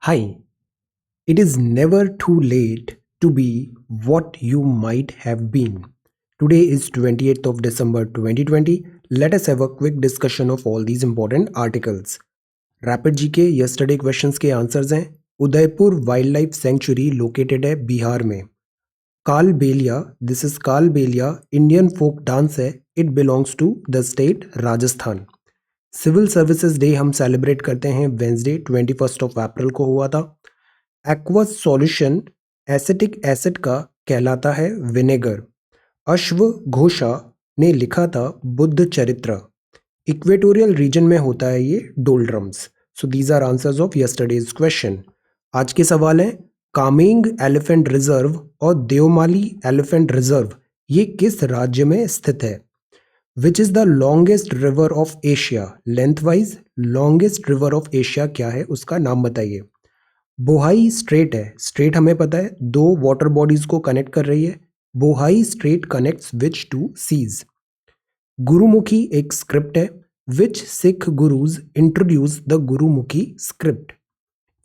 Hi, it is never too late to be what you might have been. Today is 28th of December 2020. Let us have a quick discussion of all these important articles. Rapid GK yesterday questions के answers हैं. Udaipur wildlife sanctuary located है बिहार में. Kalbelia, this is Kalbelia Indian folk dance है. It belongs to the state Rajasthan. Civil services day हम celebrate करते हैं Wednesday 21 अप्रैल को हुआ था. एक्वस सॉल्यूशन एसिटिक एसिड का कहलाता है विनेगर. अश्व घोषा ने लिखा था बुद्ध चरित्र. इक्वेटोरियल रीजन में होता है ये doldrums. So these are answers of yesterday's question. आज के सवाल हैं कामेंग एलिफेंट रिजर्व और देवमाली एलिफेंट रिजर्व ये किस राज्य में स्थित है. Which is the longest river of Asia. Length wise longest river of Asia क्या है उसका नाम बताइए. बोहाई स्ट्रेट है. स्ट्रेट हमें पता है दो वाटर बॉडीज को कनेक्ट कर रही है. Bohai strait connects which two seas. Gurmukhi एक स्क्रिप्ट है. Which Sikh gurus introduce the Gurmukhi script.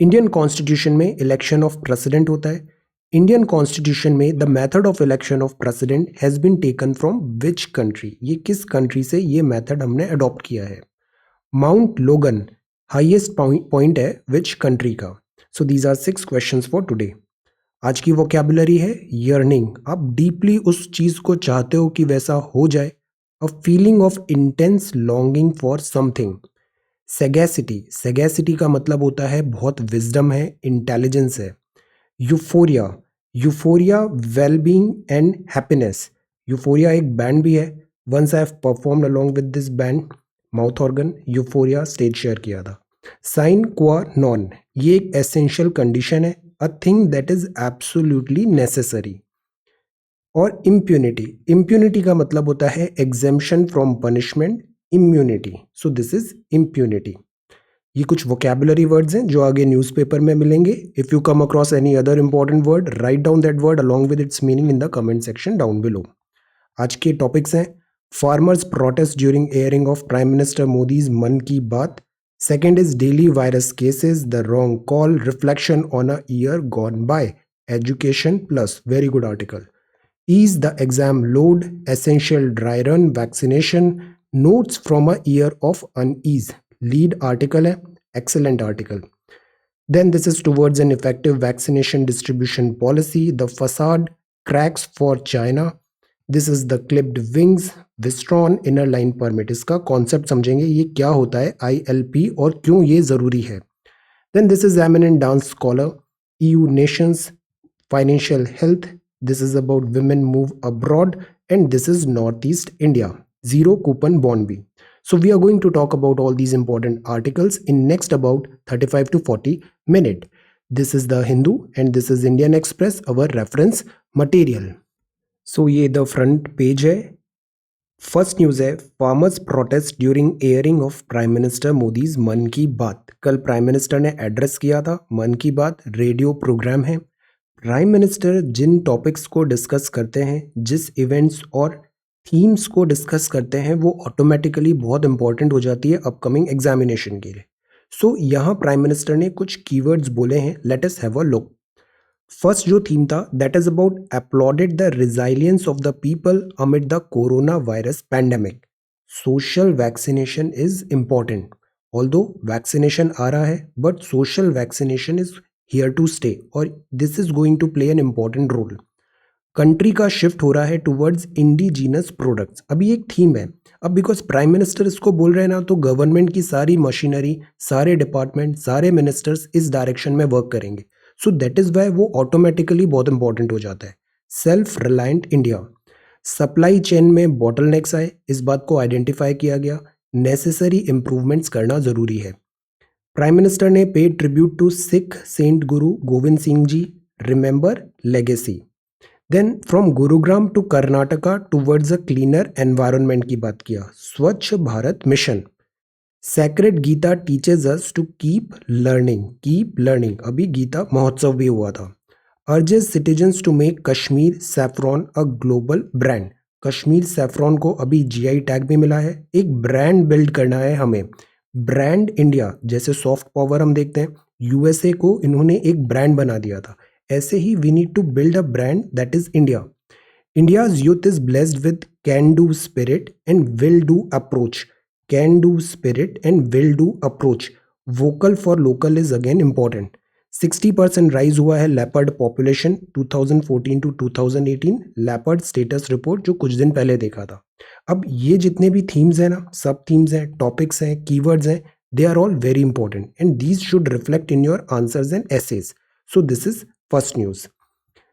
Indian constitution में इलेक्शन ऑफ प्रेसिडेंट होता है. इंडियन कॉन्स्टिट्यूशन में the method of election of president has been taken from which country. ये किस कंट्री से ये मेथड हमने अडॉप्ट किया है. माउंट लोगन हाईएस्ट पॉइंट है विच कंट्री का. So these are 6 questions for today. आज की वोकैबुलरी है यर्निंग. आप डीपली उस चीज को चाहते हो कि वैसा हो जाए. A feeling of intense longing for something. Sagacity, sagacity का मतलब होता है बहुत विजडम है, इंटेलिजेंस है. Euphoria, euphoria wellbeing and happiness. Euphoria एक बैंड भी है. Once I have performed along with this band mouth organ. Euphoria stage share किया था. साइन क्वा नॉन ये एक एसेंशियल कंडीशन है. A thing that is absolutely necessary. और इम्प्यूनिटी, इम्प्यूनिटी का मतलब होता है exemption from punishment. Immunity, so this is impunity. ये कुछ वोकैबुलरी वर्ड्स हैं जो आगे न्यूज़पेपर में मिलेंगे. If you come across any other important word write down that word along with its meaning in the comment section down below. आज के topics हैं farmers protest during airing of prime minister Modi's Mann Ki बात. Second is daily virus cases, the wrong call, reflection on a year gone by. Education plus, very good article. Ease the exam load, essential dry run, vaccination, notes from a year of unease. Lead article है, excellent article. Then this is towards an effective vaccination distribution policy. The facade cracks for China. This is the clipped wings Wistron inner line permit. इसका concept समझेंगे ये क्या होता है ILP और क्यों ये जरूरी है. Then this is eminent dance scholar EU nations financial health. This is about women move abroad and this is north east India. Zero coupon bond भी. So we are going to talk about all these important articles in next about 35 to 40 minutes. This is the Hindu and this is Indian Express, our reference material. So ये the front page है. First news है farmers protest during airing of prime minister Modi's Mann Ki बात. कल prime minister ने address किया था मन की बात, रेडियो प्रोग्राम है. प्राइम मिनिस्टर जिन टॉपिक्स को डिस्कस करते हैं, जिस इवेंट्स और थीम्स को डिस्कस करते हैं वो ऑटोमेटिकली बहुत इंपॉर्टेंट हो जाती है अपकमिंग एग्जामिनेशन के लिए. सो यहाँ प्राइम मिनिस्टर ने कुछ कीवर्ड्स बोले हैं. Let us have a look. First जो थीम था that is about applauded the resilience of the people amid the corona virus pandemic. Social vaccination is important. Although vaccination आ रहा है but social vaccination is here to stay और this is going to play an important role. Country का shift हो रहा है towards indigenous products. अभी एक थीम है. अब बिकॉज प्राइम मिनिस्टर इसको बोल रहे हैं ना, तो गवर्नमेंट की सारी मशीनरी, सारे डिपार्टमेंट, सारे मिनिस्टर्स इस डायरेक्शन में वर्क करेंगे. सो दैट इज वाई वो ऑटोमेटिकली बहुत इंपॉर्टेंट हो जाता है. Self reliant India. Supply chain में बॉटलनेक्स आए, इस बात को आइडेंटिफाई किया गया. नेसेसरी इंप्रूवमेंट्स करना जरूरी है. प्राइम मिनिस्टर ने paid tribute to Sikh saint Guru Govind Singh ji. Remember legacy. Then from Gurugram to Karnataka towards a cleaner environment की बात किया. Swachh Bharat mission. Sacred Gita teaches us to keep learning. Keep learning. अभी गीता महोत्सव भी हुआ था. Urges citizens to make Kashmir saffron a global brand. Kashmir saffron को अभी GI tag भी मिला है. एक ब्रांड बिल्ड करना है हमें. ब्रांड इंडिया, जैसे सॉफ्ट पावर हम देखते हैं, यूएसए को इन्होंने एक ब्रांड बना दिया था। ऐसे ही we need to build a brand that is India. India's youth is blessed with can do spirit and will do approach. Can do spirit and will do approach. Vocal for local is again important. 60% rise हुआ है leopard population 2014 to 2018 leopard status report जो कुछ दिन पहले देखा था। अब ये जितने भी themes हैं ना, सब themes हैं, topics हैं, keywords हैं, they are all very important and these should reflect in your answers and essays. So this is first news.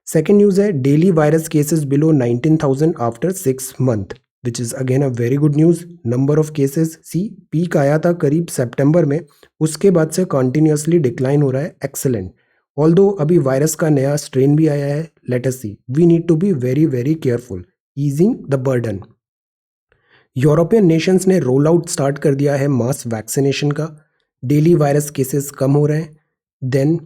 Second news है daily virus cases below 19,000 after 6 month which is again a very good news. Number of cases सी peak आया था करीब सितंबर में, उसके बाद से continuously decline हो रहा है। एक्सेलेंट। ऑल्दो अभी वायरस का नया स्ट्रेन भी आया है, let us see. We need to be very very careful, easing the burden. European nations ने रोल आउट स्टार्ट कर दिया है मास वैक्सीनेशन का, डेली वायरस केसेस कम हो रहे हैं। Then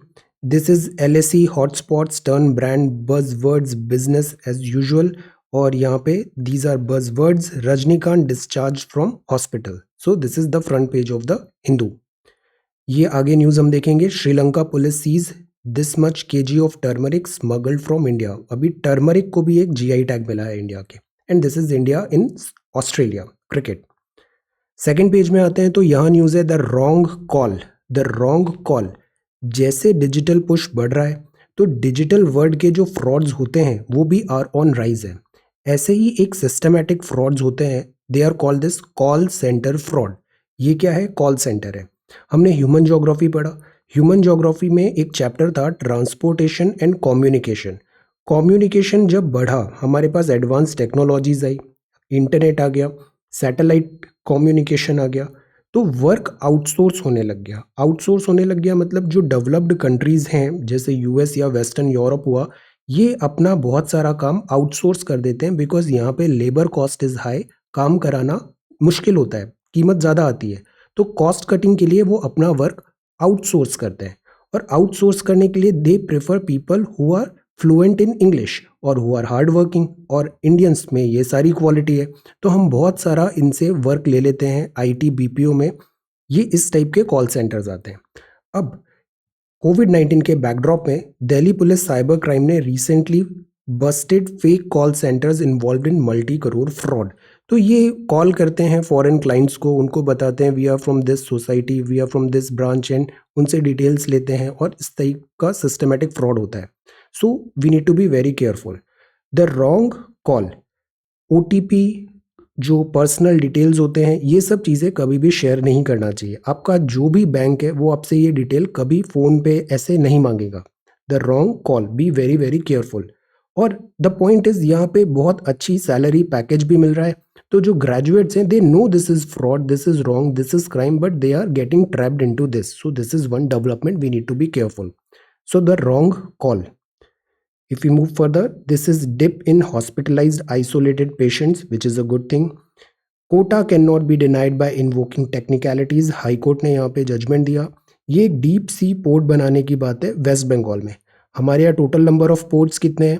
this is LSE hotspots turn brand buzzwords business as usual, और यहाँ पे these are buzzwords. Rajinikanth discharge from hospital. So this is the front page of the Hindu. ये आगे न्यूज हम देखेंगे। Sri Lanka police seize this much KG of turmeric smuggled from India. अभी turmeric को भी एक GI टैग मिला है इंडिया के। And this is India in Australia cricket. Second page में आते हैं तो यहाँ न्यूज है the wrong call. The wrong call. जैसे डिजिटल पुश बढ़ रहा है तो डिजिटल वर्ल्ड के जो फ्रॉड्स होते हैं वो भी आर ऑन राइज है। ऐसे ही एक सिस्टमैटिक फ्रॉड्स होते हैं, they are called this call center fraud. ये क्या है? कॉल सेंटर है। हमने ह्यूमन ज्योग्राफी पढ़ा। ह्यूमन ज्योग्राफी में एक चैप्टर था ट्रांसपोर्टेशन एंड कम्युनिकेशन। कम्युनिकेशन जब बढ़ा, हमारे पास एडवांस टेक्नोलॉजीज आई, इंटरनेट आ गया, सैटेलाइट कम्युनिकेशन आ गया, तो वर्क आउटसोर्स होने लग गया। आउटसोर्स होने लग गया मतलब जो डेवलप्ड कंट्रीज हैं जैसे US या वेस्टर्न यूरोप हुआ, ये अपना बहुत सारा काम आउटसोर्स कर देते हैं बिकॉज यहाँ पे लेबर कॉस्ट इज हाई, काम कराना मुश्किल होता है, कीमत ज़्यादा आती है। तो कॉस्ट कटिंग के लिए वो अपना वर्क आउटसोर्स करते हैं, और आउटसोर्स करने के लिए they prefer people who are fluent in English और हु आर हार्ड वर्किंग, और इंडियंस में ये सारी क्वालिटी है। तो हम बहुत सारा इनसे वर्क ले लेते हैं IT BPO में। ये इस टाइप के कॉल सेंटर्स आते हैं। अब कोविड-19 के बैकड्रॉप में दिल्ली पुलिस साइबर क्राइम ने recently Busted fake call centres involved इन मल्टी करोड़ फ्रॉड। तो ये कॉल करते हैं फॉरेन क्लाइंट्स को, उनको बताते हैं we are from this society, we are from this branch, and उनसे डिटेल्स लेते हैं, और इस टाइप का सिस्टमेटिक फ्रॉड होता है। So we need to be very careful. The wrong call, OTP, जो पर्सनल डिटेल्स होते हैं, ये सब चीज़ें कभी भी शेयर नहीं करना चाहिए। आपका जो भी बैंक है वो आपसे ये डिटेल कभी फ़ोन पे ऐसे नहीं मांगेगा। The wrong call, B very very careful. और द पॉइंट इज़ यहाँ पे बहुत अच्छी सैलरी पैकेज भी मिल रहा है। तो जो ग्रेजुएट्स हैं they know this is fraud, this is wrong, this is crime, but they are getting trapped into this. So this is one development we need to be careful. So the wrong call. If we move further, this is dip in hospitalized isolated patients, which is a good thing. Quota cannot be denied by invoking technicalities. High court ने यहाँ पे judgement दिया। ये एक deep sea port बनाने की बात है वेस्ट बंगाल में। हमारे यहाँ टोटल नंबर ऑफ पोर्ट्स कितने हैं,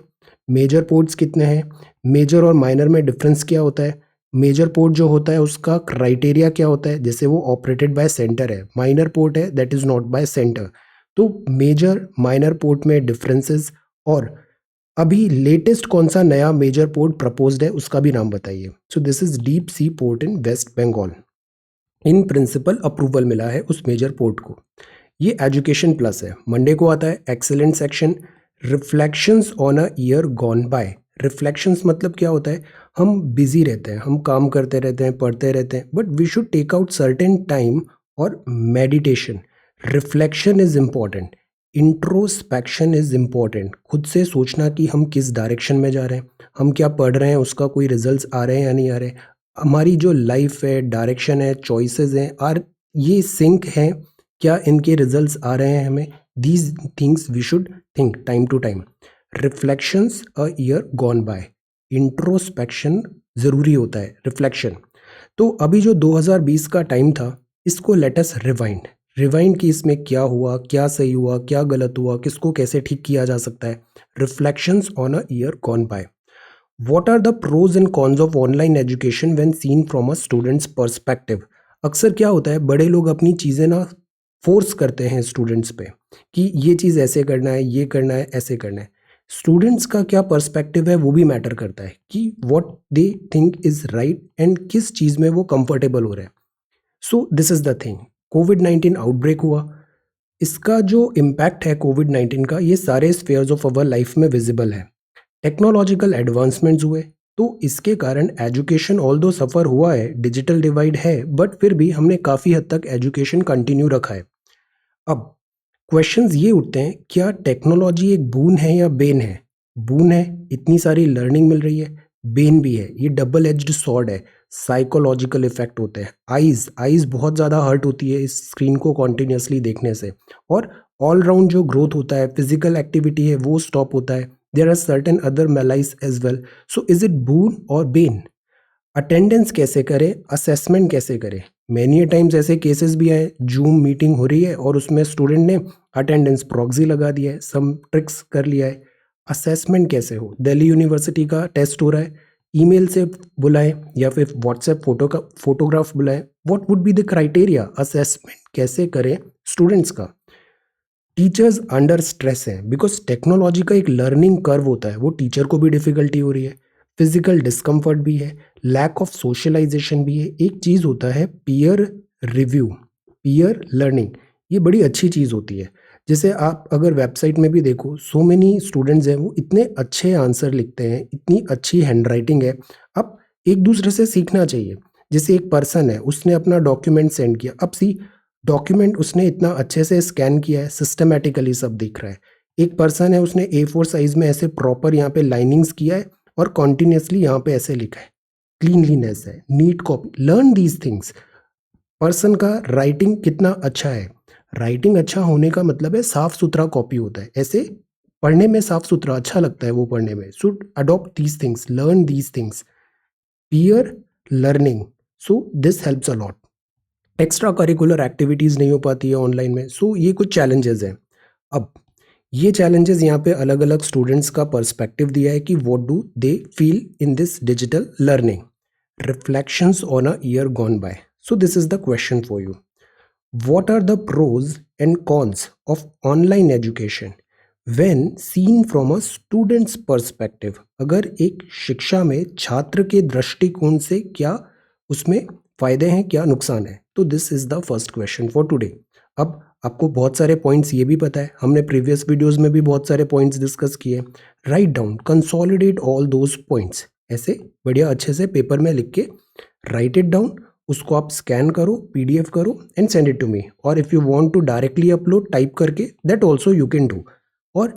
मेजर पोर्ट्स कितने हैं, मेजर और माइनर में डिफरेंस क्या होता है, मेजर पोर्ट जो होता है उसका क्राइटेरिया क्या होता है, जैसे वो ऑपरेटेड बाय सेंटर है, माइनर पोर्ट है that is not bye centre. तो मेजर माइनर पोर्ट में डिफरेंसेस, और अभी लेटेस्ट कौन सा नया मेजर पोर्ट प्रपोज्ड है उसका भी नाम बताइए। So this is deep sea port in West Bengal. In principle approval मिला है उस मेजर पोर्ट को। ये एजुकेशन प्लस है। मंडे को आता है excellent section, reflections on a year gone bye. Reflections मतलब क्या होता है, हम बिजी रहते हैं, हम काम करते रहते हैं, पढ़ते रहते हैं, but we should take out certain time और meditation. Reflection is important, introspection is important. खुद से सोचना कि हम किस डायरेक्शन में जा रहे हैं, हम क्या पढ़ रहे हैं, उसका कोई रिजल्ट्स आ रहे हैं या नहीं आ रहे, हमारी जो लाइफ है, डायरेक्शन है, चॉइसेस हैं, आर ये सिंक हैं, क्या इनके रिजल्ट्स आ रहे हैं हमें। These things we should think time to time. Reflections a year gone by, introspection ज़रूरी होता है, रिफ्लेक्शन। तो अभी जो 2020 का टाइम था, इसको लेट अस रिवाइंड। रिवाइंड की इसमें क्या हुआ, क्या सही हुआ, क्या गलत हुआ, किसको कैसे ठीक किया जा सकता है। Reflections on a year gone bye. What are the pros and cons of online education when seen from a student's perspective? अक्सर क्या होता है, बड़े लोग अपनी चीज़ें ना फोर्स करते हैं स्टूडेंट्स पे कि ये चीज़ ऐसे करना है, ये करना है, ऐसे करना है। स्टूडेंट्स का क्या पर्सपेक्टिव है वो भी मैटर करता है कि what they think is right and किस चीज़ में वो कंफर्टेबल हो रहे हैं। सो this is the thing. Covid outbreak हुआ, इसका जो इम्पैक्ट है कोविड-19 का, ये सारे स्फेयर्स ऑफ अवर लाइफ में विजिबल है। टेक्नोलॉजिकल एडवांसमेंट्स हुए, तो इसके कारण एजुकेशन ऑल्दो सफ़र हुआ है, डिजिटल डिवाइड है, बट फिर भी हमने काफ़ी हद तक एजुकेशन कंटिन्यू रखा है। अब क्वेश्चंस ये उठते हैं, क्या टेक्नोलॉजी एक बून है या बेन है? बून है, इतनी सारी लर्निंग मिल रही है। बेन भी है, ये डबल एज्ड सॉर्ड है। साइकोलॉजिकल इफेक्ट होते हैं, आईज बहुत ज़्यादा हर्ट होती है इस स्क्रीन को कॉन्टिन्यूसली देखने से। और ऑल राउंड जो ग्रोथ होता है, फिजिकल एक्टिविटी है, वो स्टॉप होता है। There are certain other malaise as well. So is it boon और बेन? अटेंडेंस कैसे करें, असेसमेंट कैसे करें? मैनी टाइम्स ऐसे केसेस भी आए, जूम मीटिंग हो रही है और उसमें स्टूडेंट ने अटेंडेंस प्रॉक्सी लगा दिया है, सम ट्रिक्स कर लिया है। असेसमेंट कैसे हो? दिल्ली यूनिवर्सिटी का टेस्ट हो रहा है, ईमेल से बुलाएं या फिर व्हाट्सएप फोटोग्राफ बुलाएं। What would be the criteria? Assessment कैसे करें स्टूडेंट्स का? टीचर्स अंडर स्ट्रेस हैं बिकॉज टेक्नोलॉजी का एक लर्निंग कर्व होता है, वो टीचर को भी डिफिकल्टी हो रही है। फिजिकल डिस्कम्फर्ट भी है, लैक ऑफ सोशलाइजेशन भी है। एक चीज़ होता है पीयर रिव्यू, पीयर लर्निंग, ये बड़ी अच्छी चीज़ होती है। जैसे आप अगर वेबसाइट में भी देखो, सो मेनी स्टूडेंट्स हैं, वो इतने अच्छे आंसर लिखते हैं, इतनी अच्छी हैंड राइटिंग है। अब एक दूसरे से सीखना चाहिए। जैसे एक पर्सन है, उसने अपना डॉक्यूमेंट सेंड किया, अब सी डॉक्यूमेंट उसने इतना अच्छे से स्कैन किया है, सिस्टमेटिकली सब दिख रहा है। एक पर्सन है, उसने A4 साइज में ऐसे प्रॉपर यहाँ पे लाइनिंग्स किया है और कॉन्टिन्यूसली यहाँ पे ऐसे लिखा है, क्लीनलीनेस है, neat copy. Learn these things. Person का राइटिंग कितना अच्छा है, राइटिंग अच्छा होने का मतलब है साफ सुथरा कॉपी होता है, ऐसे पढ़ने में साफ सुथरा अच्छा लगता है वो पढ़ने में। Should adopt these things, learn these things, peer learning. So this helps a lot. Extra curricular activities नहीं हो पाती है ऑनलाइन में, सो ये कुछ चैलेंजेस हैं। अब ये चैलेंजेस यहाँ पे अलग अलग स्टूडेंट्स का पर्सपेक्टिव दिया है कि what do they feel in this digital learning. Reflections on a year gone by. So this is the question for you. What are the pros and cons of online education when seen from a student's perspective? अगर एक शिक्षा में छात्र के दृष्टिकोण से क्या उसमें फायदे हैं, क्या नुकसान है? तो this is the first question for today. अब आपको बहुत सारे पॉइंट्स ये भी पता है, हमने प्रीवियस वीडियोस में भी बहुत सारे पॉइंट्स डिस्कस किए। Write down, consolidate all those points, ऐसे बढ़िया अच्छे से पेपर में लिख के राइट इट डाउन। उसको आप स्कैन करो, PDF करो and send it to me. और if you want to directly upload type करके, that also you can do. और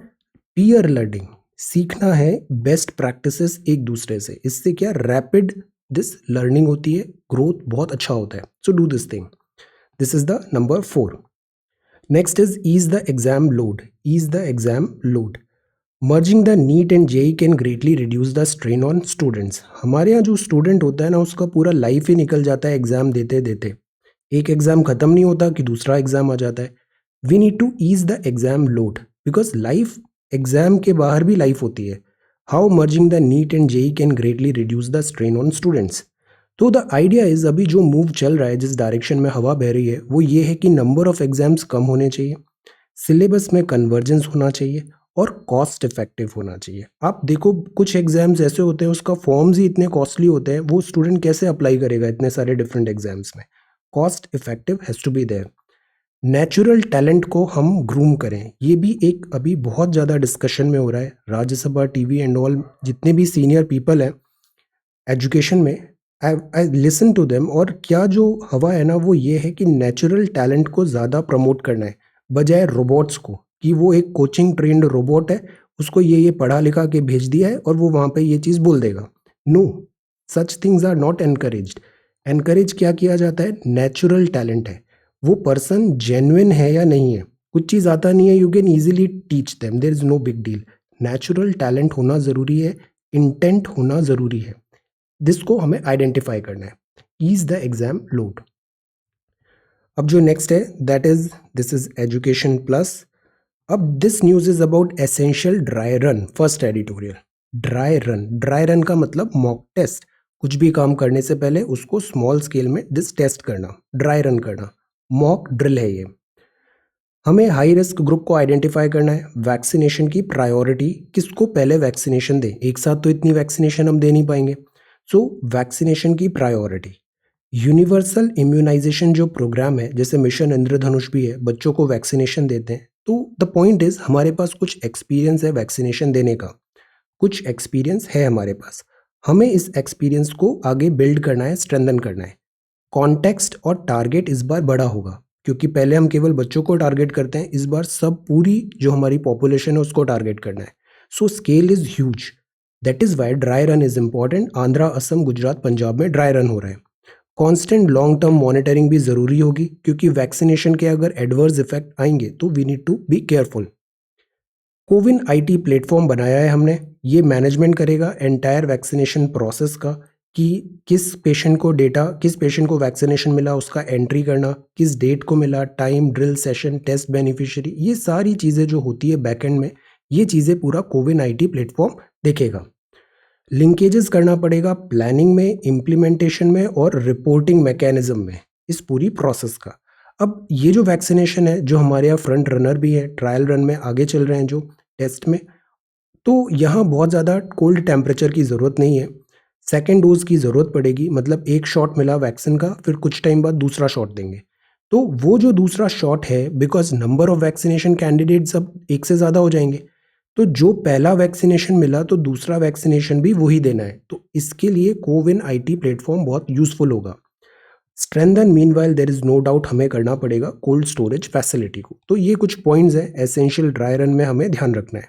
पीयर लर्निंग सीखना है, बेस्ट प्रैक्टिसेस एक दूसरे से, इससे क्या रैपिड दिस लर्निंग होती है, ग्रोथ बहुत अच्छा होता है। So do this thing. This is the number 4। Next is ease the exam load. Ease the exam load. Merging the NEET and JEE can greatly reduce the strain on students. हमारे यहाँ जो student होता है ना, उसका पूरा life ही निकल जाता है एग्जाम देते देते। एक एग्जाम खत्म नहीं होता कि दूसरा एग्जाम आ जाता है। We need to ease the exam load because life, exam के बाहर भी लाइफ होती है। How merging the NEET and JEE can greatly reduce the strain on students. तो द आइडिया इज, अभी जो मूव चल रहा है, जिस डायरेक्शन में हवा बह रही है, वो ये है कि नंबर ऑफ एग्जाम्स कम होने चाहिए, सिलेबस में कन्वर्जेंस होना चाहिए और कॉस्ट इफेक्टिव होना चाहिए। आप देखो कुछ एग्जाम्स ऐसे होते हैं, उसका फॉर्म्स ही इतने कॉस्टली होते हैं, वो स्टूडेंट कैसे अप्लाई करेगा इतने सारे डिफरेंट एग्जाम्स में? Cost effective has to be there. Natural talent को हम ग्रूम करें, ये भी एक अभी बहुत ज़्यादा डिस्कशन में हो रहा है। राज्यसभा, टीवी एंड ऑल, जितने भी सीनियर पीपल हैं एजुकेशन में, आई लिसन टू देम। और क्या जो हवा है ना, वो ये है कि नेचुरल टैलेंट को ज़्यादा प्रमोट करना है, बजाय रोबोट्स को, कि वो एक कोचिंग ट्रेंड रोबोट है, उसको ये पढ़ा लिखा के भेज दिया है और वो वहाँ पे ये चीज़ बोल देगा। No, such things are not encouraged. Encourage क्या किया जाता है? नेचुरल टैलेंट है, वो पर्सन जेन्युइन है या नहीं है। कुछ चीज़ आता नहीं है, you can easily teach them, there is no big deal. Natural talent होना ज़रूरी है, इंटेंट होना ज़रूरी है। दिस को हमें आइडेंटिफाई करना है। Is the exam load. अब जो नेक्स्ट है, that is, this is education plus. अब this news is about essential dry run. First editorial, dry run. Dry run का मतलब मॉक टेस्ट, कुछ भी काम करने से पहले उसको स्मॉल स्केल में दिस टेस्ट करना, ड्राई रन करना, मॉक ड्रिल है ये। हमें हाई रिस्क ग्रुप को आइडेंटिफाई करना है, वैक्सीनेशन की प्रायोरिटी, किसको पहले वैक्सीनेशन दें, एक साथ तो इतनी वैक्सीनेशन हम दे नहीं पाएंगे। सो वैक्सीनेशन की प्रायोरिटी, यूनिवर्सल इम्यूनाइजेशन जो प्रोग्राम है, जैसे मिशन इंद्रधनुष भी है, बच्चों को वैक्सीनेशन देते हैं। तो द पॉइंट इज हमारे पास कुछ एक्सपीरियंस है वैक्सीनेशन देने का, कुछ एक्सपीरियंस है हमारे पास, हमें इस एक्सपीरियंस को आगे बिल्ड करना है, स्ट्रेंथन करना है। कॉन्टेक्स्ट और टारगेट इस बार बड़ा होगा, क्योंकि पहले हम केवल बच्चों को टारगेट करते हैं, इस बार सब पूरी जो हमारी पॉपुलेशन है उसको टारगेट करना है। So scale is huge, that is why dry run is important. Andhra, Assam, Gujarat, Punjab में ड्राई रन हो रहे हैं। कांस्टेंट लॉन्ग टर्म मॉनिटरिंग भी ज़रूरी होगी, क्योंकि वैक्सीनेशन के अगर एडवर्स इफेक्ट आएंगे तो we need to be careful. CoWIN IT platform बनाया है हमने, ये मैनेजमेंट करेगा एंटायर वैक्सीनेशन प्रोसेस का, कि किस पेशेंट को डेटा, किस पेशेंट को वैक्सीनेशन मिला उसका एंट्री करना, किस डेट को मिला, time, drill session, test beneficiary, ये सारी चीज़ें जो होती है बैकएंड में, ये चीज़ें पूरा कोविन आईटी प्लेटफॉर्म देखेगा। लिंकेजेस करना पड़ेगा प्लानिंग में, इम्प्लीमेंटेशन में और रिपोर्टिंग मैकेनिज्म में, इस पूरी प्रोसेस का। अब ये जो वैक्सीनेशन है, जो हमारे यहाँ फ्रंट रनर भी है, ट्रायल रन में आगे चल रहे हैं जो टेस्ट में, तो यहाँ बहुत ज़्यादा कोल्ड टेम्परेचर की ज़रूरत नहीं है। सेकेंड डोज की ज़रूरत पड़ेगी, मतलब एक शॉट मिला वैक्सीन का, फिर कुछ टाइम बाद दूसरा शॉट देंगे। तो वो जो दूसरा शॉट है, because number of vaccination candidates अब एक से ज़्यादा हो जाएंगे, तो जो पहला वैक्सीनेशन मिला तो दूसरा वैक्सीनेशन भी वही देना है। तो इसके लिए कोविन आईटी प्लेटफॉर्म बहुत यूजफुल होगा। Strengthen meanwhile there is no doubt, हमें करना पड़ेगा कोल्ड स्टोरेज फैसिलिटी को। तो ये कुछ पॉइंट्स हैं एसेंशियल ड्राई रन में हमें ध्यान रखना है।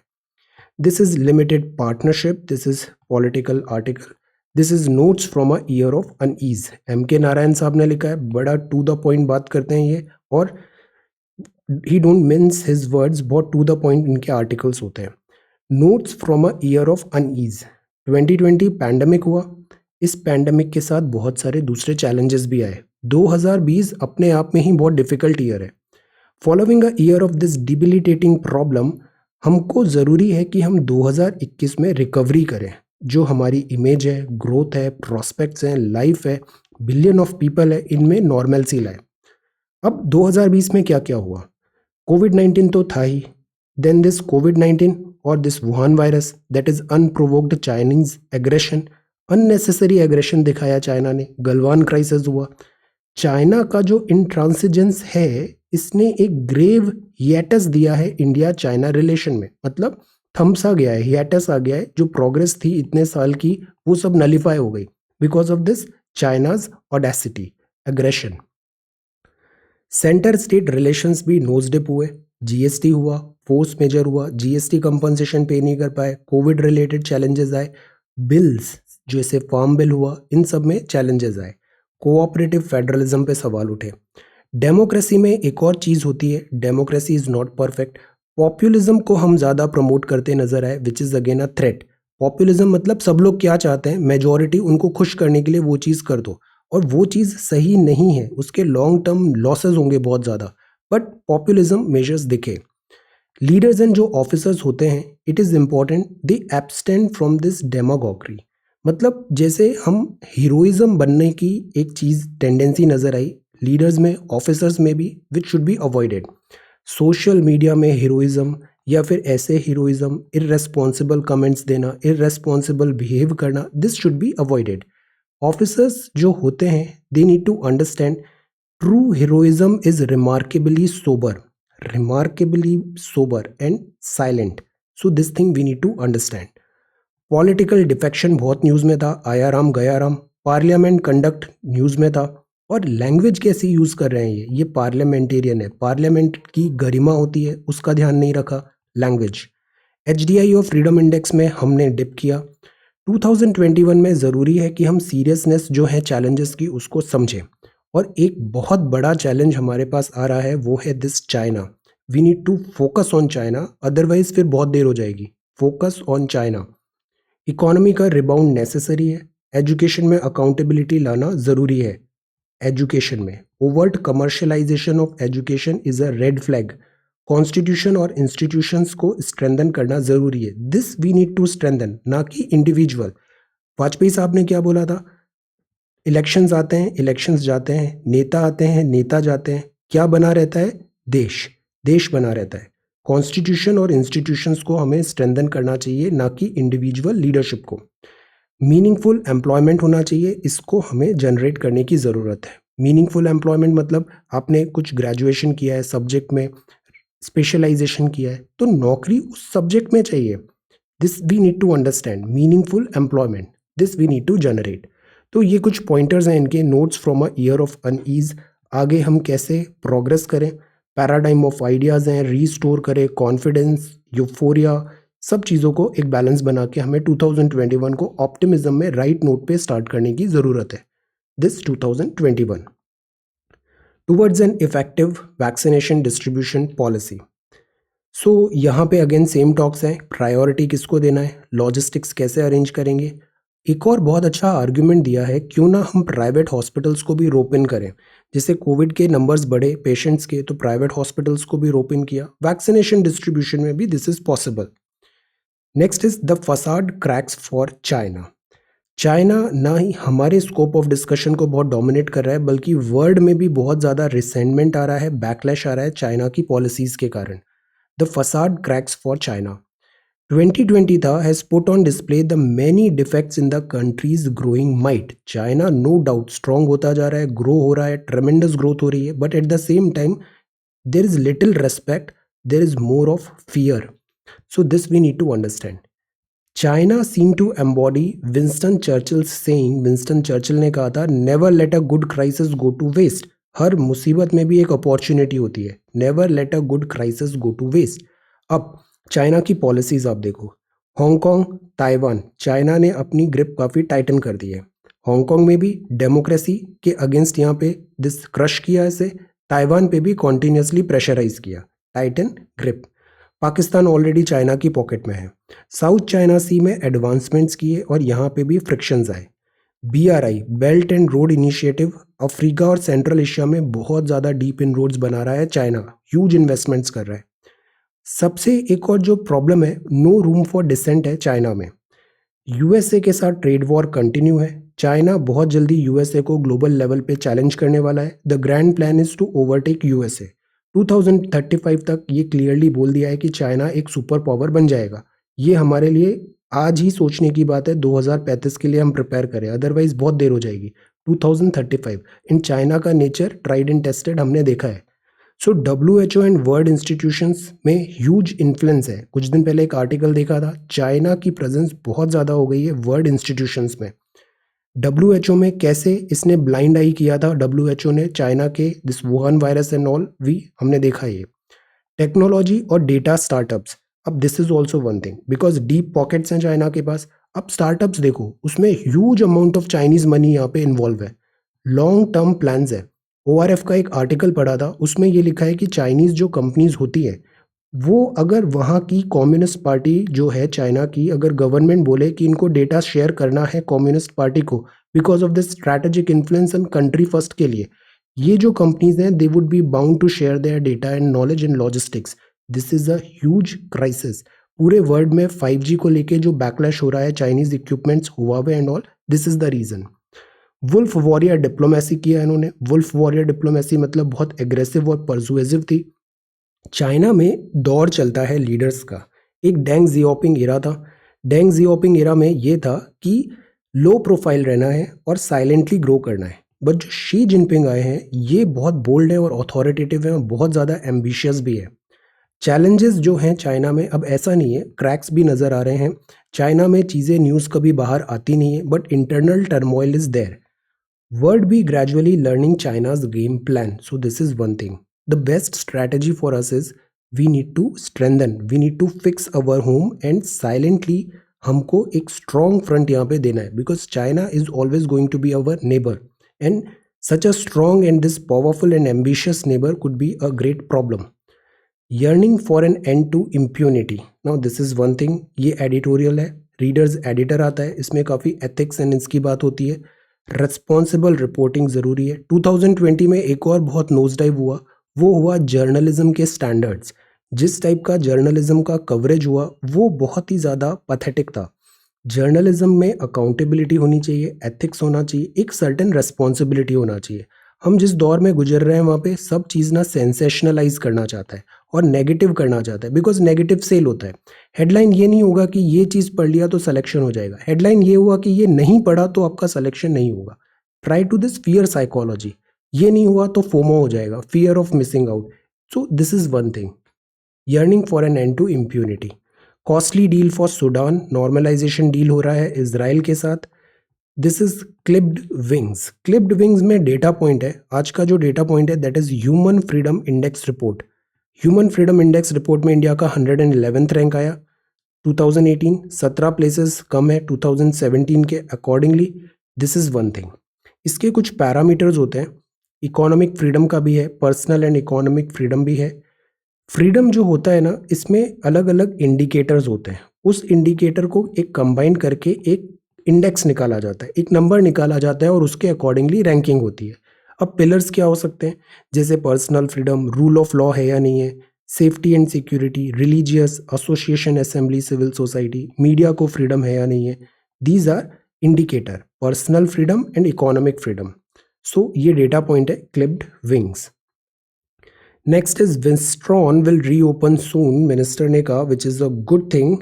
This is limited partnership, this is political article, this is notes from a year of unease. M K Narayan साहब ने लिखा है, बड़ा टू द पॉइंट बात करते हैं ये, और ही डोंट मिन्स हिज वर्ड्स, बहुत टू द पॉइंट इनके आर्टिकल्स होते हैं। Notes from a year of unease, 2020 pandemic हुआ, इस पैंडमिक के साथ बहुत सारे दूसरे चैलेंजेस भी आए। 2020 अपने आप में ही बहुत डिफिकल्ट ईयर है। Following a year of this debilitating problem, हमको ज़रूरी है कि हम 2021 में रिकवरी करें। जो हमारी इमेज है, ग्रोथ है, प्रोस्पेक्ट्स हैं, लाइफ है, बिलियन ऑफ पीपल है, इनमें नॉर्मलसी लाए। अब 2020 में क्या क्या हुआ? कोविड-19 तो था ही, देन दिस कोविड-19 और this Wuhan virus, that is unprovoked Chinese aggression, unnecessary aggression दिखाया चाइना ने, गलवान क्राइसिस हुआ। चाइना का जो इंट्रांसिजेंस है, इसने एक ग्रेव हिएटस दिया है इंडिया चाइना रिलेशन में, मतलब थम्स आ गया है, हिएटस आ गया है, जो प्रोग्रेस थी इतने साल की वो सब नलीफाई हो गई because of this China's audacity, aggression. Centre state relations भी नोज डिप हुए, जीएसटी हुआ, फोर्स मेजर हुआ, जीएसटी कंपनसेशन पे नहीं कर पाए, कोविड रिलेटेड चैलेंजेस आए, बिल्स जैसे फार्म बिल हुआ, इन सब में चैलेंजेस आए, कोऑपरेटिव फेडरलिज्म पे सवाल उठे। डेमोक्रेसी में एक और चीज़ होती है, democracy is not perfect. Populism को हम ज़्यादा प्रमोट करते नजर आए, which is again a threat. Populism मतलब सब लोग क्या चाहते हैं, मेजॉरिटी, उनको खुश करने के लिए वो चीज़ कर दो, और वो चीज़ सही नहीं है, उसके लॉन्ग टर्म लॉसेज होंगे बहुत ज़्यादा, बट पॉपुलिज्म मेजर्स दिखे। लीडर्स एंड जो ऑफिसर्स होते हैं, it is important they abstain from this demagoguery. मतलब जैसे हम हीरोइज्म बनने की एक चीज़ टेंडेंसी नज़र आई लीडर्स में, ऑफिसर्स में भी, which should be avoided. Social media में हीरोइज्म, या फिर ऐसे हीरोइज्म, इररेस्पॉन्सिबल कमेंट्स देना, इररेस्पॉन्सिबल बिहेव करना, this should be avoided. Officers जो होते हैं, they need to understand true heroism is remarkably sober and silent. So this thing we need to understand. Political defection बहुत news में था, आया राम गया राम। पार्लियामेंट कंडक्ट न्यूज़ में था, और लैंग्वेज कैसी यूज़ कर रहे हैं, ये पार्लियामेंटेरियन है, पार्लियामेंट की गरिमा होती है, उसका ध्यान नहीं रखा, लैंग्वेज। एचडीआई और फ्रीडम इंडेक्स में हमने डिप किया। 2021 में ज़रूरी है कि हम सीरियसनेस जो है चैलेंजेस की, उसको समझें। और एक बहुत बड़ा चैलेंज हमारे पास आ रहा है, वो है this China. We need to focus on China, otherwise फिर बहुत देर हो जाएगी। Focus on China. इकोनॉमी का रिबाउंड नेसेसरी है, एजुकेशन में अकाउंटेबिलिटी लाना ज़रूरी है। एजुकेशन में overt commercialization of education is a red flag. Constitution और इंस्टीट्यूशंस को स्ट्रेंथन करना ज़रूरी है, this we need to strengthen, ना कि इंडिविजुअल। वाजपेयी साहब ने क्या बोला था, इलेक्शंस आते हैं, इलेक्शंस जाते हैं, नेता आते हैं, नेता जाते हैं, क्या बना रहता है, देश। देश बना रहता है। कॉन्स्टिट्यूशन और इंस्टीट्यूशंस को हमें स्ट्रेंथन करना चाहिए, ना कि इंडिविजुअल लीडरशिप को। मीनिंगफुल एम्प्लॉयमेंट होना चाहिए, इसको हमें जनरेट करने की ज़रूरत है। मीनिंगफुल एम्प्लॉयमेंट मतलब आपने कुछ ग्रेजुएशन किया है, सब्जेक्ट में स्पेशलाइजेशन किया है, तो नौकरी उस सब्जेक्ट में चाहिए। This we need to understand, meaningful employment, this we need to generate. तो ये कुछ पॉइंटर्स हैं इनके, notes from a year of unease. आगे हम कैसे प्रोग्रेस करें, पैराडाइम ऑफ आइडियाज़ हैं, रीस्टोर करें कॉन्फिडेंस, यूफोरिया, सब चीज़ों को एक बैलेंस बना के हमें 2021 को ऑप्टिमिज्म में राइट नोट पे स्टार्ट करने की ज़रूरत है। This 2021 towards an effective vaccination distribution policy. So यहाँ पे अगेन सेम टॉक्स हैं, प्रायोरिटी किसको देना है, लॉजिस्टिक्स कैसे अरेंज करेंगे। एक और बहुत अच्छा आर्ग्यूमेंट दिया है, क्यों ना हम प्राइवेट हॉस्पिटल्स को भी रोप इन करें। जैसे कोविड के नंबर्स बढ़े पेशेंट्स के, तो प्राइवेट हॉस्पिटल्स को भी रोप इन किया। वैक्सीनेशन डिस्ट्रीब्यूशन में भी this is possible. Next is the facade cracks for China. China ना ही हमारे स्कोप ऑफ डिस्कशन को बहुत डोमिनेट कर रहा है, बल्कि वर्ल्ड में भी बहुत ज़्यादा रिसेंटमेंट आ रहा है, बैकलैश आ रहा है चाइना की पॉलिसीज़ के कारण। The facade cracks for China 2020 था has put on display the many defects in the country's growing might. China no doubt strong होता जा रहा है, ग्रो हो रहा है, ट्रेमेंडस ग्रोथ हो रही है, but at the same time there is little respect, there is more of fear. So this we need to understand. China seem to embody Winston Churchill saying. Winston Churchill ने कहा था, never let a good crisis go to waste. हर मुसीबत में भी एक opportunity होती है. Never let a good crisis go to waste. अब चाइना की पॉलिसीज आप देखो, हांगकांग, ताइवान, चाइना ने अपनी ग्रिप काफ़ी टाइटन कर दी है. हांगकांग में भी डेमोक्रेसी के अगेंस्ट यहाँ पे दिस क्रश किया इसे. ताइवान पे भी कॉन्टिन्यूसली प्रेशराइज किया, Titan grip. Pakistan already China की पॉकेट में है. साउथ चाइना सी में एडवांसमेंट्स किए और यहाँ पे भी फ्रिक्शंस आए. BRI, belt and road initiative, Africa और सेंट्रल एशिया में बहुत ज़्यादा डीप इन रोड्स बना रहा है चाइना, ह्यूज इन्वेस्टमेंट्स कर रहा है. सबसे एक और जो प्रॉब्लम है, नो रूम फॉर डिसेंट है चाइना में. यूएसए के साथ ट्रेड वॉर कंटिन्यू है. चाइना बहुत जल्दी यूएसए को ग्लोबल लेवल पे चैलेंज करने वाला है. The grand plan is to overtake USA. 2035 तक ये क्लियरली बोल दिया है कि चाइना एक सुपर पावर बन जाएगा. ये हमारे लिए आज ही सोचने की बात है. 2035 के लिए हम प्रिपेयर करें, अदरवाइज बहुत देर हो जाएगी. 2035 इन चाइना का नेचर ट्राइड एंड टेस्टेड हमने देखा है. सो WHO एंड वर्ल्ड इंस्टीट्यूशंस में ह्यूज इन्फ्लुएंस है. कुछ दिन पहले एक आर्टिकल देखा था, चाइना की प्रेजेंस बहुत ज़्यादा हो गई है वर्ल्ड इंस्टीट्यूशंस में. WHO में कैसे इसने ब्लाइंड आई किया था, WHO ने चाइना के this Wuhan virus and all भी हमने देखा. ये टेक्नोलॉजी और डेटा स्टार्टअप्स, अब this is also one thing, because deep pockets हैं चाइना के पास. अब स्टार्टअप्स देखो, उसमें huge amount of Chinese money यहाँ पे इन्वॉल्व है. लॉन्ग टर्म प्लान्स है. ORF का एक आर्टिकल पढ़ा था, उसमें ये लिखा है कि चाइनीज़ जो कंपनीज होती है, वो अगर वहाँ की कम्युनिस्ट पार्टी जो है चाइना की, अगर गवर्नमेंट बोले कि इनको डेटा शेयर करना है कम्युनिस्ट पार्टी को because of this strategic influence and country first के लिए, ये जो कंपनीज हैं they would be bound to share their data and knowledge in logistics. This is a huge crisis. पूरे वर्ल्ड में 5G को लेके जो बैकलैश हो रहा है, Chinese equipments, Huawei and all, this is the reason. Wolf warrior diplomacy किया इन्होंने. वुल्फ वॉरियर डिप्लोमेसी मतलब बहुत एग्रेसिव और परसुएसिव थी. चाइना में दौर चलता है लीडर्स का. एक डेंग जियाओपिंग एरा था. डेंग जियाओपिंग एरा में ये था कि लो प्रोफाइल रहना है और साइलेंटली ग्रो करना है. बट जो शी जिनपिंग आए हैं, ये बहुत बोल्ड है और अथॉरिटेटिव है और बहुत ज़्यादा एम्बिशियस भी है. चैलेंजेस जो हैं चाइना में, अब ऐसा नहीं है, क्रैक्स भी नज़र आ रहे हैं. चाइना में चीज़ें न्यूज़ कभी बाहर आती नहीं है, but internal turmoil is there. World be gradually learning China's game plan. So this is one thing. The best strategy for us is we need to strengthen, we need to fix our home and silently हमको एक strong front यहाँ पे देना है, because China is always going to be our neighbor and such a strong and this powerful and ambitious neighbor could be a great problem. Yearning for an end to impunity. Now this is one thing. ये editorial है, readers editor आता है, इसमें काफ़ी ethics and इसकी बात होती है. रेस्पॉन्सिबल रिपोर्टिंग ज़रूरी है. 2020 में एक और बहुत नोज डाइव हुआ, वो हुआ जर्नलिज्म के स्टैंडर्ड्स. जिस टाइप का जर्नलिज्म का कवरेज हुआ वो बहुत ही ज़्यादा पैथेटिक था. जर्नलिज्म में अकाउंटेबिलिटी होनी चाहिए, एथिक्स होना चाहिए, एक सर्टेन रेस्पॉन्सिबिलिटी होना चाहिए. हम जिस दौर में गुजर रहे हैं वहाँ पे सब चीज़ ना सेंसेशनलाइज करना चाहता है और नेगेटिव करना चाहता है, बिकॉज नेगेटिव सेल होता है। हेडलाइन ये नहीं होगा कि ये चीज़ पढ़ लिया तो सिलेक्शन हो जाएगा, हेडलाइन ये हुआ कि ये नहीं पढ़ा तो आपका सिलेक्शन नहीं होगा। Try to this fear psychology, ये नहीं हुआ तो फोमो हो जाएगा, fear of missing out. So this is one thing. Yearning for an end to impunity, costly deal for Sudan, normalization deal हो रहा है इसराइल के साथ। This is clipped wings. Clipped wings में डेटा पॉइंट है, आज का जो डेटा पॉइंट है that is human freedom index report. Human freedom index report में इंडिया का 111th रैंक आया 2018, 17 प्लेसेस कम है 2017 के accordingly. This is one thing. इसके कुछ पैरामीटर्स होते हैं, इकोनॉमिक फ्रीडम का भी है, पर्सनल एंड इकोनॉमिक फ्रीडम भी है। फ्रीडम जो होता है ना, इसमें अलग अलग इंडिकेटर्स होते हैं, उस इंडिकेटर को एक कंबाइन करके एक इंडेक्स निकाला जाता है, एक नंबर निकाला जाता है और उसके अकॉर्डिंगली रैंकिंग होती है। अब पिलर्स क्या हो सकते हैं, जैसे personal freedom, rule of law है या नहीं है, safety and security, religious, association, assembly, civil society, media को फ्रीडम है या नहीं है। These are indicator, personal freedom and economic freedom. So ये डेटा पॉइंट है clipped wings. Next is Wistron will reopen soon, minister ने कहा, which is a good thing.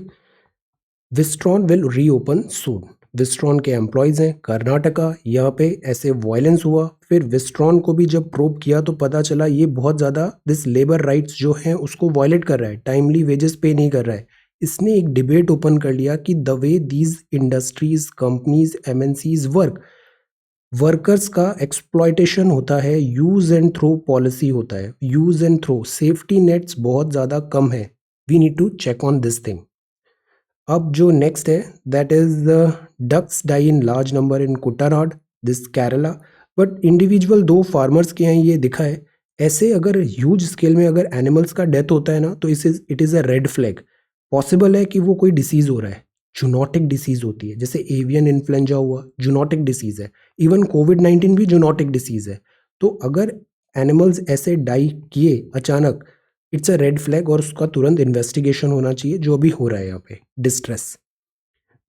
Wistron will reopen soon. Wistron के employees हैं कर्नाटका, यहाँ पे ऐसे violence हुआ, फिर विस्ट्रॉन को भी जब प्रोब किया तो पता चला ये बहुत ज़्यादा दिस लेबर राइट्स जो हैं उसको वायलेट कर रहा है, टाइमली वेजेस पे नहीं कर रहा है। इसने एक डिबेट ओपन कर लिया कि the way these industries, companies, MNCs work, workers का एक्सप्लॉयटेशन होता है, यूज एंड थ्रो पॉलिसी होता है, use and throw, safety nets बहुत ज़्यादा कम है। We need to check on this thing. अब जो नेक्स्ट है that is ducks die in large number in Kuttanad, this Kerala. But individual though farmers के यहाँ ये दिखा है, ऐसे अगर ह्यूज स्केल में अगर एनिमल्स का डेथ होता है ना तो it is a red flag. Possible है कि वो कोई डिसीज हो रहा है, जूनोटिक डिसीज होती है, जैसे एवियन इन्फ्लुएंजा हुआ, जूनोटिक डिसीज है। इवन कोविड-19 भी जूनोटिक डिसीज है। तो अगर एनिमल्स ऐसे डाई किए अचानक, इट्स अ रेड फ्लैग और उसका तुरंत इन्वेस्टिगेशन होना चाहिए, जो भी हो रहा है यहाँ पे, distress.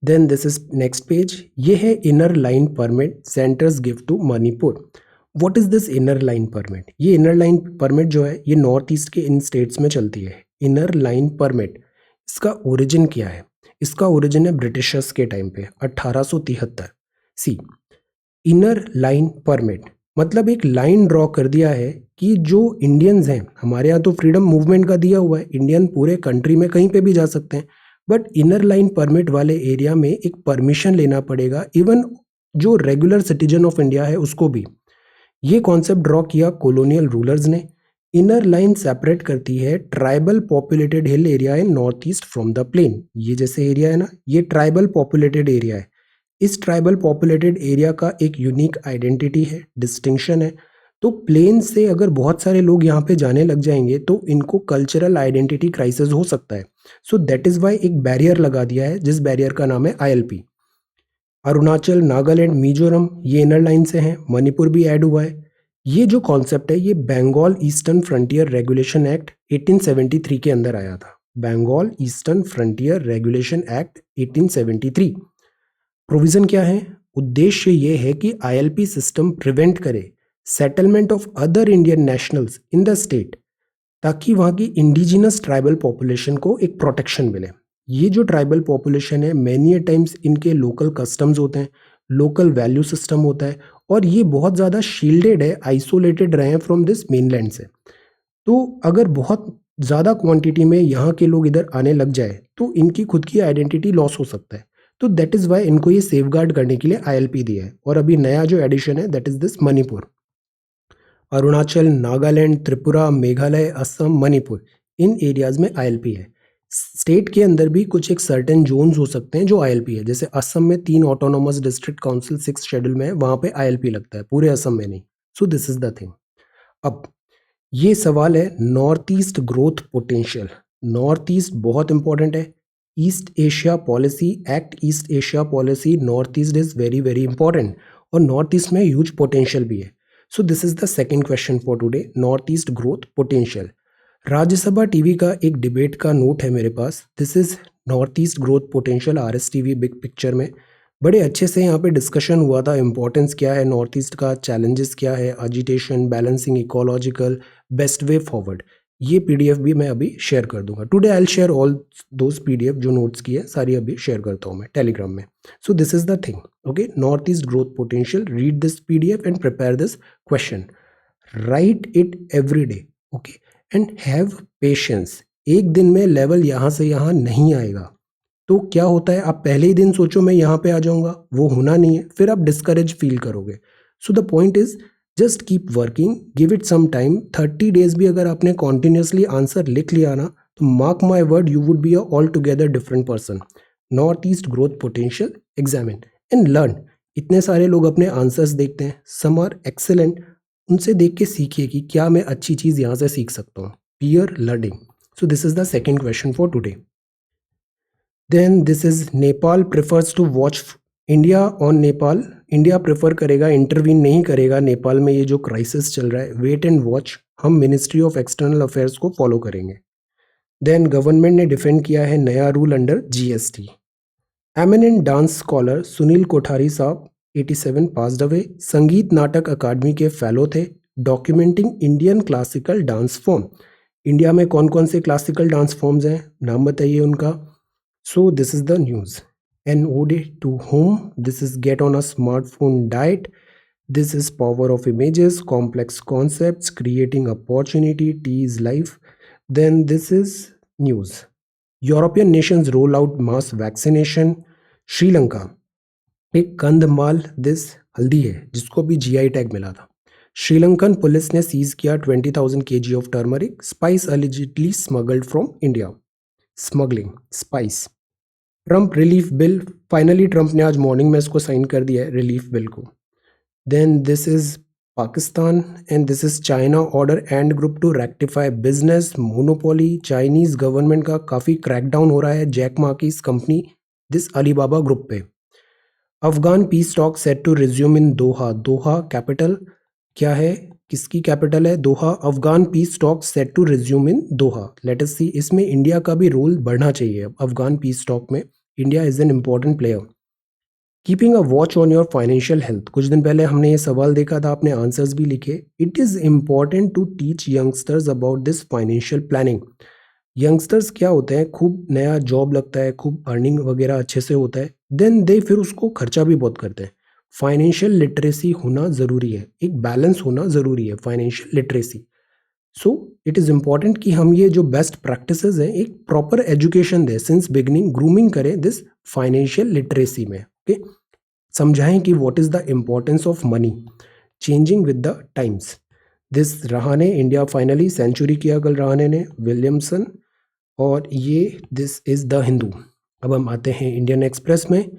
Then this is next page, ये है inner line permit centers give to Manipur. What is this inner line permit? ये इनर लाइन परमिट जो है ये नॉर्थ ईस्ट के इन स्टेट्स में चलती है। इनर लाइन परमिट, इसका ओरिजिन क्या है? इसका ओरिजिन है ब्रिटिशर्स के टाइम पे 1873। सी, इनर लाइन परमिट मतलब एक लाइन ड्रॉ कर दिया है कि जो इंडियंस हैं, हमारे यहाँ तो फ्रीडम मूवमेंट का दिया हुआ है, इंडियन पूरे कंट्री में कहीं पे भी जा सकते हैं, बट इनर लाइन परमिट वाले एरिया में एक परमिशन लेना पड़ेगा, इवन जो रेगुलर सिटीजन ऑफ इंडिया है उसको भी। ये कॉन्सेप्ट ड्रॉ किया कॉलोनियल रूलर्स ने। इनर लाइन सेपरेट करती है tribal populated hill area in north east from the plain. ये जैसे एरिया है ना, ये ट्राइबल पॉपुलेटेड एरिया है। इस ट्राइबल पॉपुलेटेड एरिया का एक यूनिक आइडेंटिटी है, डिस्टिंक्शन है। तो प्लेन से अगर बहुत सारे लोग यहाँ पे जाने लग जाएंगे तो इनको कल्चरल आइडेंटिटी क्राइसिस हो सकता है। सो दैट इज वाई एक बैरियर लगा दिया है, जिस बैरियर का नाम है ILP। अरुणाचल, नागालैंड, मिजोरम ये इनर लाइन से हैं, मणिपुर भी ऐड हुआ है। ये जो कॉन्सेप्ट है ये Bengal eastern frontier regulation act 1873 के अंदर आया था। Bengal eastern frontier regulation act 1873। Provision क्या है? उद्देश्य ये है कि ILP सिस्टम प्रिवेंट करे settlement of other Indian nationals in the state, ताकि वहाँ की इंडिजिनस ट्राइबल पॉपुलेशन को एक प्रोटेक्शन मिले। ये जो ट्राइबल पॉपुलेशन है, मैनी टाइम्स इनके लोकल कस्टम्स होते हैं, लोकल वैल्यू सिस्टम होता है, और ये बहुत ज़्यादा शील्डेड है, आइसोलेटेड रहे हैं फ्रॉम दिस मेनलैंड से। तो अगर बहुत ज़्यादा क्वांटिटी में यहाँ के लोग इधर आने लग जाए तो इनकी खुद की आइडेंटिटी लॉस हो सकता है। तो दैट इज़ वाई इनको ये सेफगार्ड करने के लिए ILP दिया है। और अभी नया जो एडिशन है that is this Manipur. Arunachal, Nagaland, Tripura, Meghalaya, Assam, Manipur, in areas में ILP है। स्टेट के अंदर भी कुछ एक सर्टेन जोन्स हो सकते हैं जो ILP है, जैसे असम में 3 ऑटोनोमस डिस्ट्रिक्ट काउंसिल 6 शेड्यूल में है, वहाँ पे ILP लगता है, पूरे असम में नहीं। So this is the thing. अब ये सवाल है North east growth potential. North East बहुत इंपॉर्टेंट है। East Asia policy act, east Asia policy, North East is very very important, और नॉर्थ ईस्ट में ह्यूज पोटेंशियल भी है। So this is the second question for today, North east growth potential. Rajya Sabha TV का एक debate का note है मेरे पास, this is north east growth potential, RSTV big picture में बड़े अच्छे से यहाँ पे डिस्कशन हुआ था। इंपॉर्टेंस क्या है नॉर्थ ईस्ट का, चैलेंजेस क्या है, agitation, balancing, ecological, best way forward, ये पीडीएफ भी मैं अभी शेयर कर दूंगा. Today I will share all those PDF जो नोट्स की है सारी अभी शेयर करता हूँ मैं टेलीग्राम में. सो this is the thing. Okay, north east growth potential, read this PDF and prepare this question, right it every day. Okay, and have patience. एक दिन में लेवल यहाँ से यहाँ नहीं आएगा. तो क्या होता है, आप पहले ही दिन सोचो मैं यहाँ पे आ जाऊंगा, वो होना नहीं है, फिर आप डिस्करेज फील करोगे. So the point is just keep working, give it some time. 30 days भी अगर आपने कॉन्टिन्यूसली आंसर लिख लिया ना, तो mark my word, you would be a altogether different person. North east growth potential, examine and learn. इतने सारे लोग अपने आंसर्स देखते हैं, सम आर एक्सेलेंट. उनसे देख के सीखिए कि क्या मैं अच्छी चीज़ यहाँ से सीख सकता हूँ. Peer learning. So this is the second question for today. Then this is Nepal prefers to watch India on Nepal. India prefer करेगा, इंटरवीन नहीं करेगा नेपाल में ये जो क्राइसिस चल रहा है. Wait and watch. हम मिनिस्ट्री ऑफ एक्सटर्नल अफेयर्स को फॉलो करेंगे. देन गवर्नमेंट ने डिफेंड किया है नया rule under GST. Eminent dance scholar Sunil Kothari साहब 87 पास्ड अवे. संगीत नाटक अकादमी के फेलो थे. Documenting Indian classical dance form. India में कौन कौन से क्लासिकल डांस फॉर्म्स हैं, नाम बताइए उनका. So this is the news. An ode to whom? This is get on a smartphone diet. This is power of images, complex concepts, creating opportunity, T is life. Then this is news. European nations roll out mass vaccination. Sri Lanka. एक कंदमाल this हल्दी है जिसको भी GI tag मिला था. Sri Lankan police ने seize किया 20,000 kg of turmeric. Spice allegedly smuggled from India. Smuggling spice. Trump relief bill. Finally Trump ने आज मॉर्निंग में इसको साइन कर दिया है, रिलीफ बिल को. Then this is Pakistan and this is China order and group to rectify business monopoly. Chinese government का काफ़ी क्रैकडाउन हो रहा है जैक मा की इस कंपनी दिस अलीबाबा ग्रुप पे. Afghan peace talk set to resume in Doha. Doha capital क्या है, किसकी कैपिटल है, Doha. Afghan peace talk set to resume in Doha. Let us see. इसमें इंडिया का भी रोल बढ़ना चाहिए. अफगान पीस टॉक में India is an important player. Keeping a watch on your financial health. कुछ दिन पहले हमने ये सवाल देखा था, आपने आंसर्स भी लिखे. It is important to teach youngsters about this financial planning. Youngsters क्या होते हैं, खूब नया जॉब लगता है, खूब अर्निंग वगैरह अच्छे से होता है, देन दे फिर उसको खर्चा भी बहुत करते हैं. फाइनेंशियल लिटरेसी होना ज़रूरी है, एक बैलेंस होना ज़रूरी है financial literacy. So it is important कि हम ये जो बेस्ट प्रैक्टिसेस हैं एक प्रॉपर एजुकेशन दें, सिंस बिगनिंग ग्रूमिंग करें दिस फाइनेंशियल लिटरेसी में. ओके, समझाएं कि what is the importance of money changing with the times. This Rahane India finally century किया कल रहाने ने, विलियमसन. और ये दिस इज़ द हिंदू. अब हम आते हैं इंडियन एक्सप्रेस में.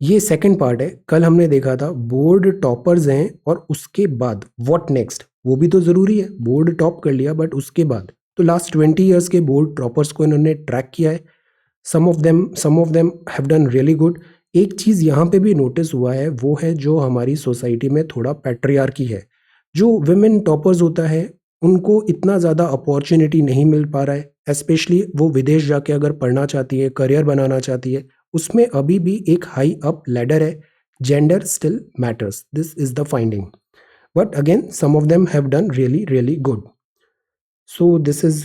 ये सेकंड पार्ट है. कल हमने देखा था बोर्ड टॉपर्स हैं और उसके बाद व्हाट नेक्स्ट, वो भी तो ज़रूरी है. बोर्ड टॉप कर लिया बट उसके बाद, तो लास्ट 20 ईयर्स के बोर्ड टॉपर्स को इन्होंने ट्रैक किया है. Some of them have done really good. एक चीज़ यहाँ पे भी नोटिस हुआ है, वो है जो हमारी सोसाइटी में थोड़ा पैट्रियार्की है. जो विमेन टॉपर्स होता है उनको इतना ज़्यादा अपॉर्चुनिटी नहीं मिल पा रहा है. स्पेशली वो विदेश जाके अगर पढ़ना चाहती है, करियर बनाना चाहती है, उसमें अभी भी एक हाई अप लैडर है. Gender still matters, this is the finding. But again some of them have done really really good. So this is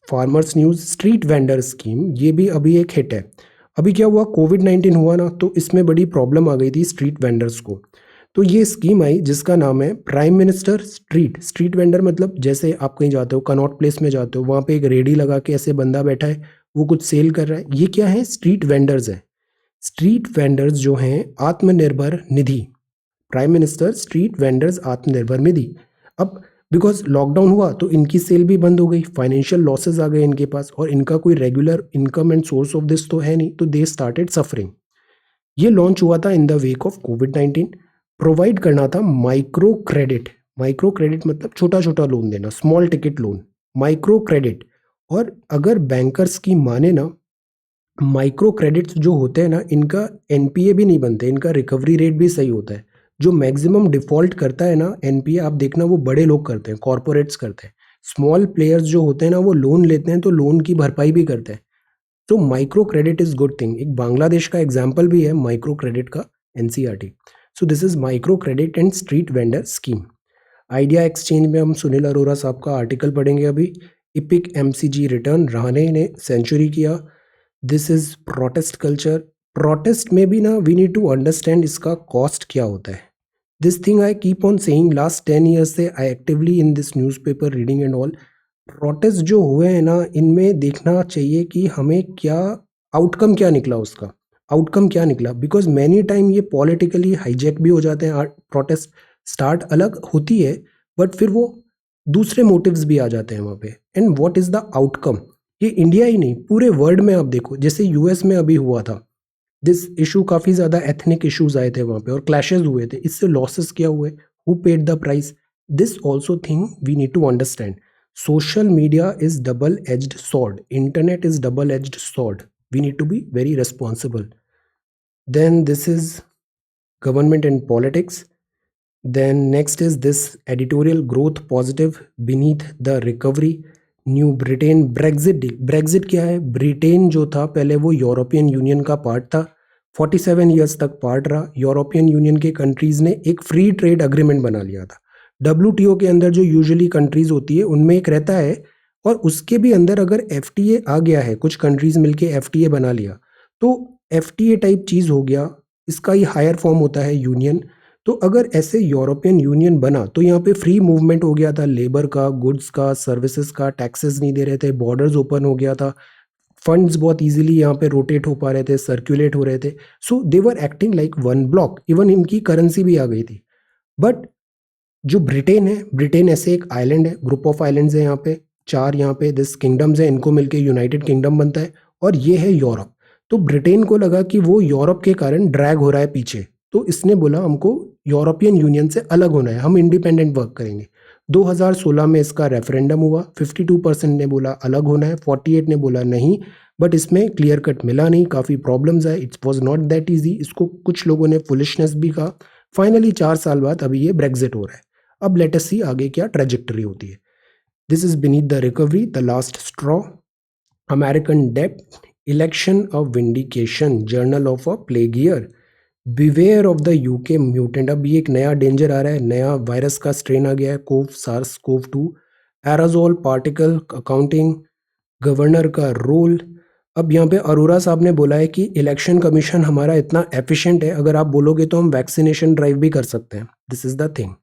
farmers news. Street vendor scheme, ये भी अभी एक हिट है. अभी क्या हुआ, कोविड-19 हुआ ना, तो इसमें बड़ी प्रॉब्लम आ गई थी स्ट्रीट वेंडर्स को. तो ये स्कीम आई जिसका नाम है prime minister street. Street vendor मतलब जैसे आप कहीं जाते हो, कनॉट प्लेस में जाते हो, वहाँ पे एक रेडी लगा के ऐसे बंदा बैठा है, वो कुछ सेल कर रहा है. ये क्या है, स्ट्रीट वेंडर्स हैं. स्ट्रीट वेंडर्स जो हैं Atmanirbhar Nidhi. Prime minister street vendors Atmanirbhar Nidhi. अब बिकॉज लॉकडाउन हुआ तो इनकी सेल भी बंद हो गई, फाइनेंशियल लॉसेस आ गए इनके पास, और इनका कोई regular income and source of this तो है नहीं, तो दे स्टार्टेड सफरिंग. ये लॉन्च हुआ था in the wake of covid. Provide करना था माइक्रो क्रेडिट. माइक्रो क्रेडिट मतलब छोटा छोटा लोन देना, small ticket loan, micro credit. और अगर बैंकर्स की माने ना, माइक्रो क्रेडिट्स जो होते हैं ना, इनका एनपीए भी नहीं बनते, इनका रिकवरी रेट भी सही होता है. जो मैक्सिमम डिफॉल्ट करता है ना एनपीए, आप देखना वो बड़े लोग करते हैं, कॉर्पोरेट्स करते हैं. स्मॉल प्लेयर्स जो होते हैं ना, वो लोन लेते हैं तो लोन की भरपाई भी करते हैं. तो micro credit is good thing. एक बांग्लादेश का एग्जाम्पल भी है माइक्रो क्रेडिट का, NCERT. So this is micro credit and street vendor scheme. Idea exchange में हम सुनील अरोरा साहब का आर्टिकल पढ़ेंगे अभी। इपिक एमसीजी रिटर्न, रहाणे ने सेंचुरी किया। This is protest culture. Protest में भी ना वी नीड टू अंडरस्टैंड इसका कॉस्ट क्या होता है। This thing I keep on saying last 10 years से I actively in this newspaper reading and all. Protest जो हुए हैं ना, इनमें देखना चाहिए कि हमें क्या आउटकम क्या निकला, उसका आउटकम क्या निकला। बिकॉज मैनी टाइम ये पॉलिटिकली हाईजैक भी हो जाते हैं। प्रोटेस्ट स्टार्ट अलग होती है बट फिर वो दूसरे मोटिव्स भी आ जाते हैं वहाँ पे। And what is the outcome, ये इंडिया ही नहीं पूरे वर्ल्ड में आप देखो, जैसे यूएस में अभी हुआ था दिस इशू, काफ़ी ज़्यादा एथनिक इश्यूज आए थे वहाँ पे और क्लैशेस हुए थे। इससे लॉसेस क्या हुए, who paid the price, this also thing we need to understand. Social media is double edged sword, internet is double edged sword, we need to be very responsible. Then this is government and politics. Then next is this editorial growth positive beneath the recovery. New Britain Brexit deal. Brexit क्या है, Britain जो था पहले वो European union का part था, 47 years तक part रहा। यूरोपियन यूनियन के कंट्रीज ने एक फ्री ट्रेड अग्रीमेंट बना लिया था। डब्ल्यूटीओ के अंदर जो यूजुअली कंट्रीज होती है उनमें एक रहता है, और उसके भी अंदर अगर एफटीए आ गया है, कुछ कंट्रीज मिलके एफटीए बना लिया तो एफटीए टाइप चीज़ हो गया। इसका ही हायर फॉर्म होता है यूनियन। तो अगर ऐसे यूरोपियन यूनियन बना तो यहाँ पे फ्री मूवमेंट हो गया था, लेबर का, गुड्स का, सर्विसेज का, टैक्सेस नहीं दे रहे थे, बॉर्डर्स ओपन हो गया था, फंड्स बहुत इजीली यहाँ पे रोटेट हो पा रहे थे, सर्कुलेट हो रहे थे। So they were acting like one block, even इनकी करेंसी भी आ गई थी। बट जो ब्रिटेन है, ब्रिटेन ऐसे एक आइलैंड है, ग्रुप ऑफ आइलैंड्स है यहाँ पे, चार यहाँ पे दिस किंगडम्स है, इनको मिलके यूनाइटेड किंगडम बनता है, और ये है यूरोप। तो ब्रिटेन को लगा कि वो यूरोप के कारण ड्रैग हो रहा है पीछे, तो इसने बोला हमको यूरोपियन यूनियन से अलग होना है, हम इंडिपेंडेंट वर्क करेंगे। 2016 में इसका रेफरेंडम हुआ, 52% ने बोला अलग होना है, 48 ने बोला नहीं। बट इसमें क्लियर कट मिला नहीं, काफ़ी प्रॉब्लम्स आए, it was not that easy, इसको कुछ लोगों ने फुलिशनेस भी कहा। फाइनली 4 साल बाद अभी ये ब्रेग्जिट हो रहा है। अब लेट अस सी आगे क्या ट्रेजेक्टरी होती है। This is beneath the recovery, the last straw, American डेप्ट, election of vindication, journal of a plague year, beware of the UK mutant. अब ये एक नया डेंजर आ रहा है, नया वायरस का स्ट्रेन आ गया है, CoV SARS CoV 2, aerosol particle accounting, governor का रोल। अब यहाँ पे अरोरा साहब ने बोला है कि इलेक्शन कमीशन हमारा इतना एफिशिएंट है, अगर आप बोलोगे तो हम वैक्सीनेशन ड्राइव भी कर सकते हैं। This is the thing.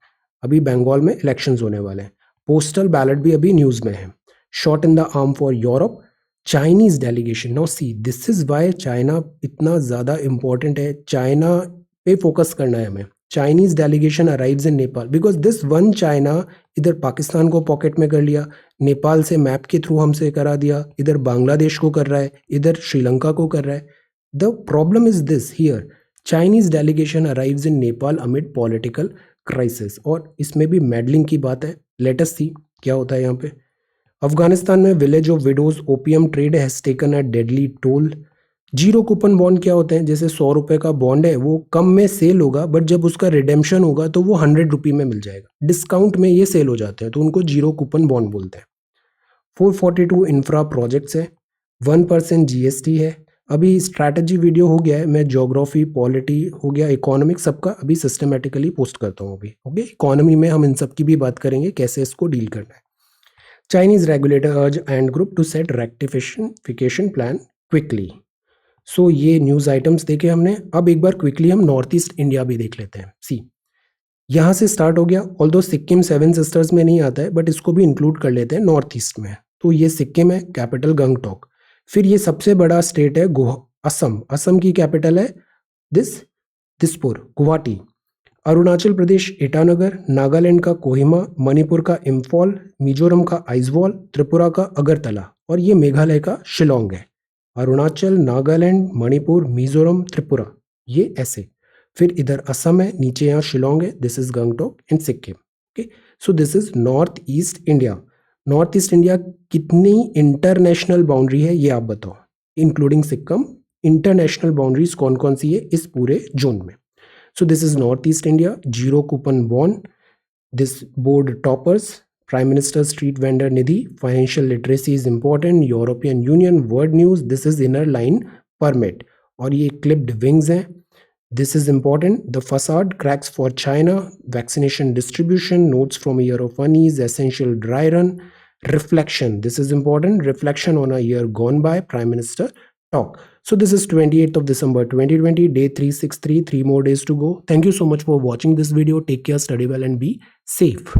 अभी बंगाल में इलेक्शंस होने वाले हैं, पोस्टल बैलेट भी अभी न्यूज़ में है। Shot in the arm for Europe, Chinese delegation. Now see this is why China इतना ज़्यादा इम्पोर्टेंट है, चाइना पे फोकस करना है हमें। Chinese delegation arrives in Nepal because this one China इधर पाकिस्तान को पॉकेट में कर लिया, नेपाल से मैप के थ्रू हमसे करा दिया, इधर बांग्लादेश को कर रहा है, इधर श्रीलंका को कर रहा है। The problem is this here, Chinese delegation arrives in Nepal amid political crisis, और इसमें भी मेडलिंग की बात है। लेट अस सी क्या होता है यहाँ पे। अफगानिस्तान में village of widows opium trade has taken a deadly toll. Zero coupon bond क्या होते हैं, जैसे 100 रुपए का बॉन्ड है वो कम में सेल होगा, बट जब उसका रिडेम्पशन होगा तो वो 100 रुपये में मिल जाएगा, डिस्काउंट में ये सेल हो जाते हैं, तो उनको जीरो कूपन बॉन्ड बोलते हैं। 442 इंफ्रा प्रोजेक्ट्स है, 1% जीएसटी है। अभी स्ट्रैटेजी वीडियो हो गया है, मैं ज्योग्राफी, पॉलिटी हो गया, इकोनॉमिक्स, सबका अभी सिस्टमेटिकली पोस्ट करता हूँ अभी। ओके, इकोनॉमी में हम इन सब की भी बात करेंगे, कैसे इसको डील करना है। Chinese regulator urge Ant group to set rectification plan quickly. So ये न्यूज़ आइटम्स देखे हमने। अब एक बार क्विकली हम नॉर्थ ईस्ट इंडिया भी देख लेते हैं। सी यहाँ से स्टार्ट हो गया, ऑल्दो सिक्किम सेवन सिस्टर्स में नहीं आता है, बट इसको भी इंक्लूड कर लेते हैं नॉर्थ ईस्ट में। तो ये सिक्किम है, कैपिटल गंगटोक। फिर ये सबसे बड़ा स्टेट है असम, असम की कैपिटल है दिसपुर, गुवाहाटी। अरुणाचल प्रदेश ईटानगर, नागालैंड का कोहिमा, मणिपुर का इम्फॉल, मिजोरम का आइजवाल, त्रिपुरा का अगरतला, और ये मेघालय का शिलोंग है। अरुणाचल, नागालैंड, मणिपुर, मिजोरम, त्रिपुरा, ये ऐसे। फिर इधर असम है, नीचे यहाँ शिलोंग है, this is Gangtok and Sikkim. Okay, so this is north east India. North east India कितनी इंटरनेशनल बाउंड्री है ये आप बताओ, इंक्लूडिंग सिक्किम। इंटरनेशनल बाउंड्रीज कौन कौन सी है इस पूरे जोन में। So this is Northeast India, zero coupon bond, this board toppers, Prime Minister Street Vendor Nidhi, financial literacy is important, European Union, world news, this is inner line permit, और ये clipped wings हैं, This is important. The facade cracks for China, vaccination distribution, notes from a year of unease, essential dry run, reflection. This is important. Reflection on a year gone by, Prime Minister talk. So this is 28th of December 2020, day 363, 3 more days to go. Thank you so much for watching this video. Take care, study well and be safe.